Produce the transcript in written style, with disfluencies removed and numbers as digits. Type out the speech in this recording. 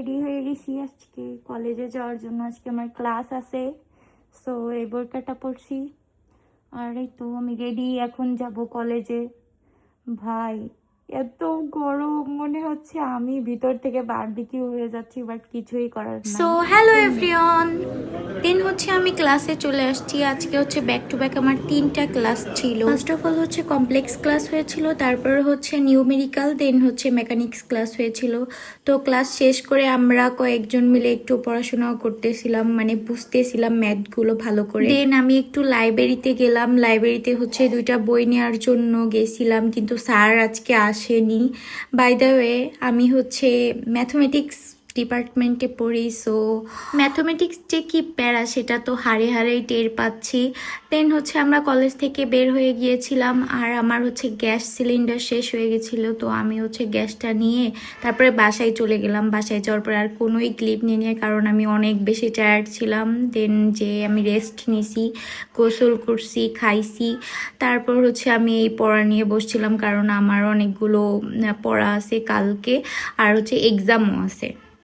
Ready হয়ে গেছি আজকে কলেজে যাওয়ার জন্য। আজকে আমার ক্লাস আছে, সো এই বোরকাটা পরছি। আর এই তো আমি রেডি, এখন যাব কলেজে। ভাই এত গরম, মনে হচ্ছে আমি ভিতর থেকে বারবিকিউ হয়ে যাচ্ছি, বাট কিছুই করার নাই। সো হ্যালো এভরিওয়ান, দেন হচ্ছে আমি ক্লাসে চলে আসছি। আজকে হচ্ছে ব্যাক টু ব্যাক আমার 3টা ক্লাস ছিল। ফার্স্ট অফ অল হচ্ছে কমপ্লেক্স ক্লাস হয়েছিল, তারপর হচ্ছে নিউমেরিক্যাল, দেন হচ্ছে মেকানিক্স ক্লাস হয়েছিল। তো ক্লাস শেষ করে আমরা কয়েকজন মিলে একটু পড়াশোনাও করতেছিলাম, মানে বুঝতেছিলাম ম্যাথগুলো ভালো করে। দেন আমি একটু লাইব্রেরিতে গেলাম। লাইব্রেরিতে হচ্ছে 2টা বই নেওয়ার জন্য গেছিলাম, কিন্তু স্যার আজকে আসেনি। বাই দ্য ওয়ে, আমি হচ্ছে ম্যাথমেটিক্স ডিপার্টমেন্টে পড়ি, সো ম্যাথমেটিক্স যে কি প্যারা সেটা তো হাড়ে হাড়েই টের পাচ্ছি। দেন হচ্ছে আমরা কলেজ থেকে বের হয়ে গিয়েছিলাম, আর আমার হচ্ছে গ্যাস সিলিন্ডার শেষ হয়ে গেছিলো, তো আমি হচ্ছে গ্যাসটা নিয়ে তারপরে বাসায় চলে গেলাম। বাসায় যাওয়ার পরে আর কোনোই ক্লিপ নিয়ে নিয়ে, কারণ আমি অনেক বেশি টায়ার্ড ছিলাম। দেন যে আমি রেস্ট নিছি, গোসল করছি, খাইছি, তারপর হচ্ছে আমি এই পড়া নিয়ে বসছিলাম, কারণ আমার অনেকগুলো পড়া আছে কালকে, আর হচ্ছে এক্সামও আছে।